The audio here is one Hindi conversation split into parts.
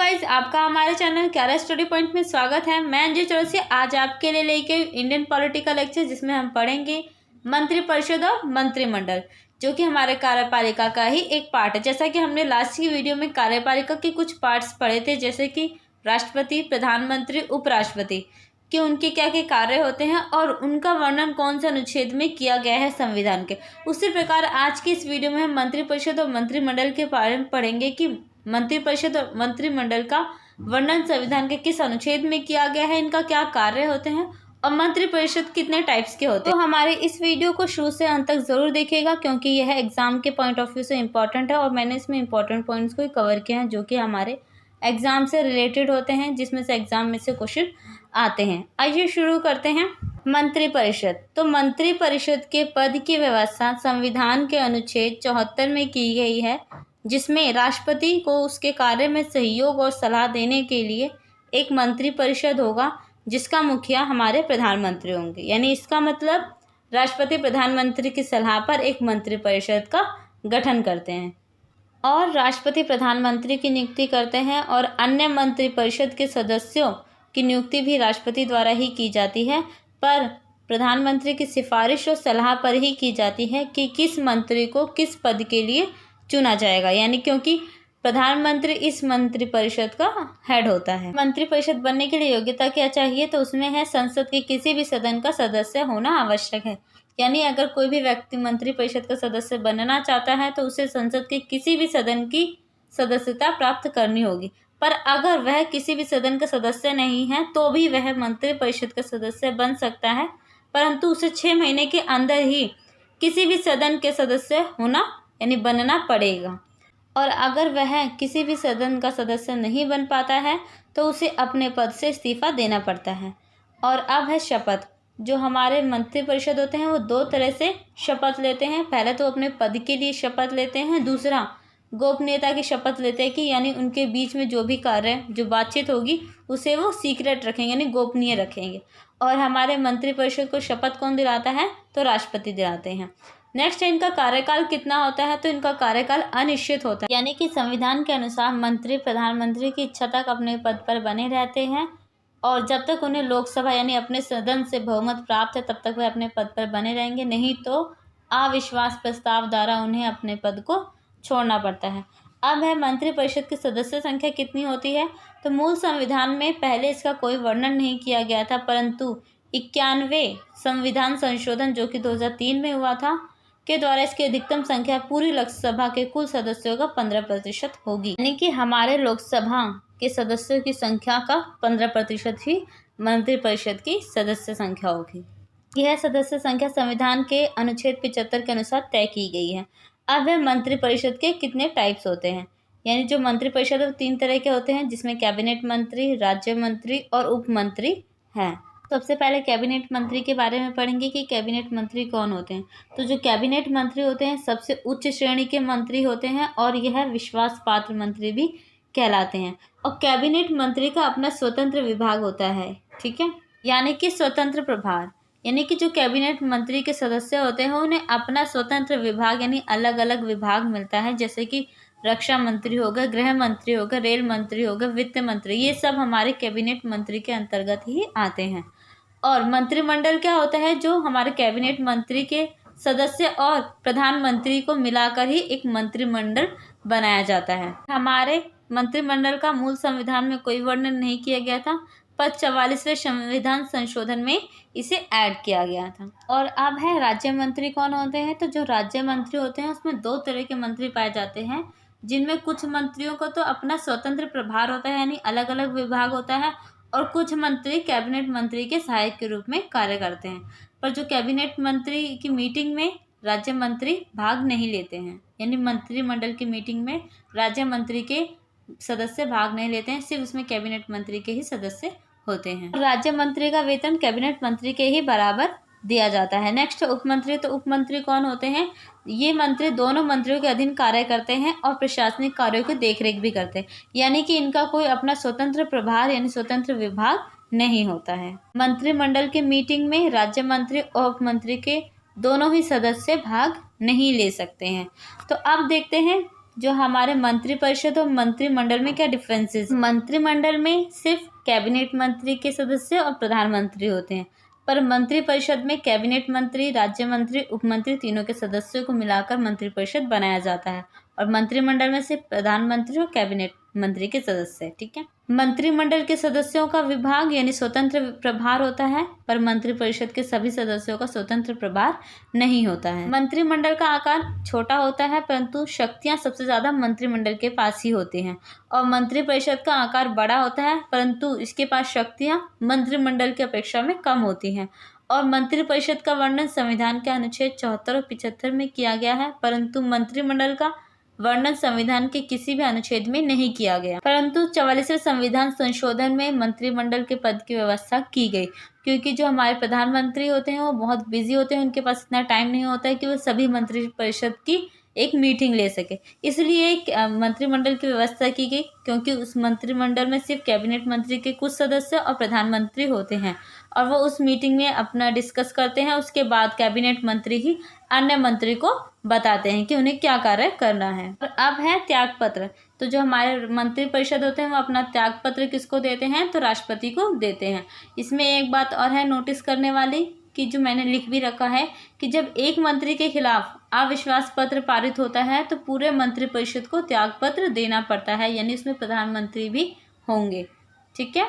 गाइज, आपका हमारे चैनल क्यारा स्टडी पॉइंट में स्वागत है। मैं अंजू चौरसिया आज आपके लिए लेके इंडियन पॉलिटिकल लेक्चर, जिसमें हम पढ़ेंगे मंत्रिपरिषद और मंत्रिमंडल, जो कि हमारे कार्यपालिका का ही एक पार्ट है। जैसा कि हमने लास्ट की वीडियो में कार्यपालिका के कुछ पार्ट्स पढ़े थे, जैसे कि राष्ट्रपति, प्रधानमंत्री, उपराष्ट्रपति कि उनके क्या क्या कार्य होते हैं और उनका वर्णन कौन से अनुच्छेद में किया गया है संविधान के। उसी प्रकार आज की इस वीडियो में हम मंत्रिपरिषद और मंत्रिमंडल के बारे में पढ़ेंगे कि मंत्रिपरिषद और मंत्रिमंडल का वर्णन संविधान के किस अनुच्छेद में किया गया है, इनका क्या कार्य होते हैं और मंत्रिपरिषद कितने टाइप्स के होते हैं। तो हमारे इस वीडियो को शुरू से अंत तक जरूर देखिएगा, क्योंकि यह एग्जाम के पॉइंट ऑफ व्यू से इम्पॉर्टेंट है और मैंने इसमें इंपॉर्टेंट पॉइंट्स को कवर किया हैं जो कि हमारे एग्जाम से रिलेटेड होते हैं, जिसमें से एग्जाम में से क्वेश्चन आते हैं। आइए शुरू करते हैं। मंत्रिपरिषद। तो मंत्रिपरिषद के पद की व्यवस्था संविधान के अनुच्छेद 74 में की गई है, जिसमें राष्ट्रपति को उसके कार्य में सहयोग और सलाह देने के लिए एक मंत्रिपरिषद होगा, जिसका मुखिया हमारे प्रधानमंत्री होंगे। यानी इसका मतलब राष्ट्रपति प्रधानमंत्री की सलाह पर एक मंत्रिपरिषद का गठन करते हैं और राष्ट्रपति प्रधानमंत्री की नियुक्ति करते हैं और अन्य मंत्रिपरिषद के सदस्यों की नियुक्ति भी राष्ट्रपति द्वारा ही की जाती है, पर प्रधानमंत्री की सिफारिश और सलाह पर ही की जाती है कि किस मंत्री को किस पद के लिए चुना जाएगा। यानी क्योंकि प्रधानमंत्री इस मंत्रिपरिषद का हेड होता है। मंत्रिपरिषद बनने के लिए योग्यता क्या चाहिए, तो उसमें है संसद के किसी भी सदन का सदस्य होना आवश्यक है। यानी अगर कोई भी व्यक्ति मंत्रिपरिषद का सदस्य बनना चाहता है तो उसे संसद के किसी भी सदन की सदस्यता प्राप्त करनी होगी, पर अगर वह किसी भी सदन का सदस्य नहीं है तो भी वह मंत्रिपरिषद का सदस्य बन सकता है, परंतु उसे 6 महीने के अंदर ही किसी भी सदन के सदस्य होना यानी बनना पड़ेगा। और अगर वह किसी भी सदन का सदस्य नहीं बन पाता है तो उसे अपने पद से इस्तीफा देना पड़ता है। और अब है शपथ। जो हमारे मंत्रिपरिषद होते हैं वो 2 तरह से शपथ लेते हैं। पहले तो अपने पद के लिए शपथ लेते हैं, दूसरा गोपनीयता की शपथ लेते हैं कि यानी उनके बीच में जो भी कार्य जो बातचीत होगी उसे वो सीक्रेट रखेंगे, यानी गोपनीय रखेंगे। और हमारे मंत्रिपरिषद को शपथ कौन दिलाता है, तो राष्ट्रपति दिलाते हैं। नेक्स्ट है इनका कार्यकाल कितना होता है, तो इनका कार्यकाल अनिश्चित होता है। यानी कि संविधान के अनुसार मंत्री प्रधानमंत्री की इच्छा तक अपने पद पर बने रहते हैं और जब तक उन्हें लोकसभा यानी अपने सदन से बहुमत प्राप्त है तब तक वे अपने पद पर बने रहेंगे, नहीं तो अविश्वास प्रस्ताव द्वारा उन्हें अपने पद को छोड़ना पड़ता है। अब है मंत्रिपरिषद की सदस्य संख्या कितनी होती है, तो मूल संविधान में पहले इसका कोई वर्णन नहीं किया गया था, परंतु 91वें संविधान संशोधन जो कि 2003 में हुआ था के द्वारा इसकी अधिकतम संख्या पूरी लोकसभा के कुल सदस्यों का 15% होगी। यानी कि हमारे लोकसभा के सदस्यों की संख्या का 15% ही मंत्रिपरिषद की सदस्य संख्या होगी। यह सदस्य संख्या संविधान के अनुच्छेद 75 के अनुसार तय की गई है। अब है मंत्रिपरिषद के कितने टाइप्स होते हैं। यानी जो मंत्रिपरिषद है 3 तरह के होते हैं, जिसमें कैबिनेट मंत्री, राज्य मंत्री और उप मंत्री हैं। सबसे पहले कैबिनेट मंत्री के बारे में पढ़ेंगे कि कैबिनेट मंत्री कौन होते हैं। तो जो कैबिनेट मंत्री होते हैं सबसे उच्च श्रेणी के मंत्री होते हैं और यह विश्वास पात्र मंत्री भी कहलाते हैं। और कैबिनेट मंत्री का अपना स्वतंत्र विभाग होता है, ठीक है, यानी कि स्वतंत्र प्रभार। यानी कि जो कैबिनेट मंत्री के सदस्य होते हैं उन्हें अपना स्वतंत्र विभाग यानी अलग अलग विभाग मिलता है, जैसे कि रक्षा मंत्री होगा, गृह मंत्री होगा, रेल मंत्री होगा, वित्त मंत्री, ये सब हमारे कैबिनेट मंत्री के अंतर्गत ही आते हैं। और मंत्रिमंडल क्या होता है, जो हमारे कैबिनेट मंत्री के सदस्य और प्रधानमंत्री को मिलाकर ही एक मंत्रिमंडल बनाया जाता है। हमारे मंत्रिमंडल का मूल संविधान में कोई वर्णन नहीं किया गया था, पर 44वें संविधान संशोधन में इसे ऐड किया गया था। और अब है राज्य मंत्री कौन होते हैं। तो जो राज्य मंत्री होते हैं उसमें 2 तरह के मंत्री पाए जाते हैं, जिनमें कुछ मंत्रियों को तो अपना स्वतंत्र प्रभार होता है यानी अलग अलग विभाग होता है, और कुछ मंत्री कैबिनेट मंत्री के सहायक के रूप में कार्य करते हैं। पर जो कैबिनेट मंत्री की मीटिंग में राज्य मंत्री भाग नहीं लेते हैं, यानी मंत्रिमंडल की मीटिंग में राज्य मंत्री के सदस्य भाग नहीं लेते हैं, सिर्फ उसमें कैबिनेट मंत्री के ही सदस्य होते हैं। राज्य मंत्री का वेतन कैबिनेट मंत्री के ही बराबर दिया जाता है। नेक्स्ट उप मंत्री। तो उप मंत्री कौन होते हैं, ये मंत्री दोनों मंत्रियों के अधीन कार्य करते हैं और प्रशासनिक कार्यों की देखरेख भी करते हैं, यानी कि इनका कोई अपना स्वतंत्र प्रभार यानी स्वतंत्र विभाग नहीं होता है। मंत्रिमंडल की मीटिंग में राज्य मंत्री और उप मंत्री के दोनों ही सदस्य भाग नहीं ले सकते हैं। तो अब देखते हैं जो हमारे मंत्रिपरिषद और मंत्रिमंडल में क्या डिफरेंसेस। मंत्रिमंडल में सिर्फ कैबिनेट मंत्री के सदस्य और प्रधानमंत्री होते हैं, पर मंत्रिपरिषद में कैबिनेट मंत्री, राज्य मंत्री, उपमंत्री तीनों के सदस्यों को मिलाकर मंत्रिपरिषद बनाया जाता है। और मंत्रिमंडल में सिर्फ प्रधानमंत्री और कैबिनेट मंत्री के सदस्य हैं। ठीक है। मंत्रिमंडल के सदस्यों का विभाग यानी स्वतंत्र प्रभार होता है, पर मंत्रिपरिषद के सभी सदस्यों का स्वतंत्र प्रभार नहीं होता है। मंत्रिमंडल का आकार छोटा होता है, परंतु शक्तियां सबसे ज्यादा मंत्रिमंडल के पास ही होती हैं। और मंत्रिपरिषद का आकार बड़ा होता है, परंतु इसके पास शक्तियां मंत्रिमंडल की अपेक्षा में कम होती हैं। और मंत्रिपरिषद का वर्णन संविधान के अनुच्छेद 74 और 75 में किया गया है, परंतु मंत्रिमंडल का वर्णन संविधान के किसी भी अनुच्छेद में नहीं किया गया। परंतु 44वें संविधान संशोधन में मंत्रिमंडल के पद की व्यवस्था की गई, क्योंकि जो हमारे प्रधानमंत्री होते हैं वो बहुत बिजी होते हैं, उनके पास इतना टाइम नहीं होता है कि वो सभी मंत्रिपरिषद की एक मीटिंग ले सके। इसलिए एक मंत्रिमंडल की व्यवस्था की गई, क्योंकि उस मंत्रिमंडल में सिर्फ कैबिनेट मंत्री के कुछ सदस्य और प्रधानमंत्री होते हैं, और वो उस मीटिंग में अपना डिस्कस करते हैं। उसके बाद कैबिनेट मंत्री ही अन्य मंत्री को बताते हैं कि उन्हें क्या कार्य करना है। और अब है त्याग पत्र। तो जो हमारे मंत्रिपरिषद होते हैं वो अपना त्याग पत्र किसको देते हैं, तो राष्ट्रपति को देते हैं। इसमें एक बात और है नोटिस करने वाली, कि जो मैंने लिख भी रखा है कि जब एक मंत्री के खिलाफ अविश्वास पत्र पारित होता है तो पूरे मंत्रिपरिषद को त्याग पत्र देना पड़ता है, यानी इसमें प्रधानमंत्री भी होंगे। ठीक है।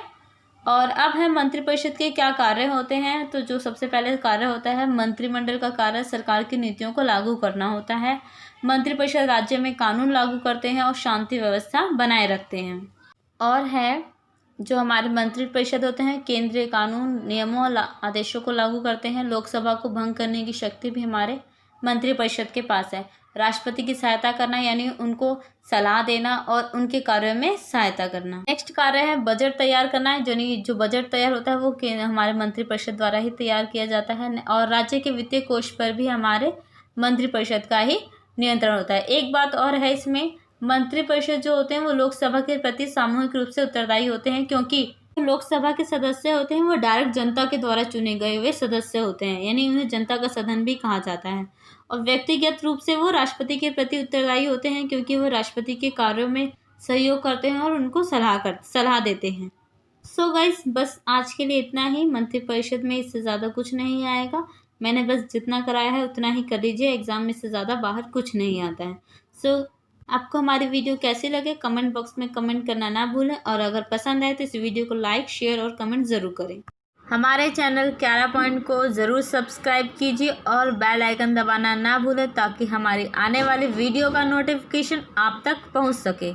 और अब है मंत्रिपरिषद के क्या कार्य होते हैं। तो जो सबसे पहले कार्य होता है, मंत्रिमंडल का कार्य सरकार की नीतियों को लागू करना होता है। मंत्रिपरिषद राज्य में कानून लागू करते हैं और शांति व्यवस्था बनाए रखते हैं। और है जो हमारे मंत्रिपरिषद होते हैं केंद्रीय कानून, नियमों और आदेशों को लागू करते हैं। लोकसभा को भंग करने की शक्ति भी हमारे मंत्रिपरिषद के पास है। राष्ट्रपति की सहायता करना यानी उनको सलाह देना और उनके कार्यों में सहायता करना। नेक्स्ट कार्य है बजट तैयार करना है। जो बजट तैयार होता है वो हमारे मंत्रिपरिषद द्वारा ही तैयार किया जाता है। और राज्य के वित्तीय कोष पर भी हमारे मंत्रिपरिषद का ही नियंत्रण होता है। एक बात और है इसमें, मंत्रिपरिषद जो होते हैं वो लोकसभा के प्रति सामूहिक रूप से उत्तरदायी होते हैं, क्योंकि लोकसभा के सदस्य होते हैं वो डायरेक्ट जनता के द्वारा चुने गए हुए सदस्य होते हैं, यानी उन्हें जनता का सदन भी कहा जाता है। और व्यक्तिगत रूप से वो राष्ट्रपति के प्रति उत्तरदायी होते हैं, क्योंकि वो राष्ट्रपति के कार्यों में सहयोग करते हैं और उनको सलाह देते हैं। सो गाइस, बस आज के लिए इतना ही। मंत्रिपरिषद में इससे ज़्यादा कुछ नहीं आएगा। मैंने बस जितना कराया है उतना ही कर लीजिए, एग्जाम में इससे ज़्यादा बाहर कुछ नहीं आता है। सो आपको हमारी वीडियो कैसी लगे कमेंट बॉक्स में कमेंट करना ना भूलें, और अगर पसंद आए तो इस वीडियो को लाइक, शेयर और कमेंट ज़रूर करें। हमारे चैनल 11 पॉइंट को ज़रूर सब्सक्राइब कीजिए और बेल आइकन दबाना ना भूलें, ताकि हमारी आने वाली वीडियो का नोटिफिकेशन आप तक पहुंच सके।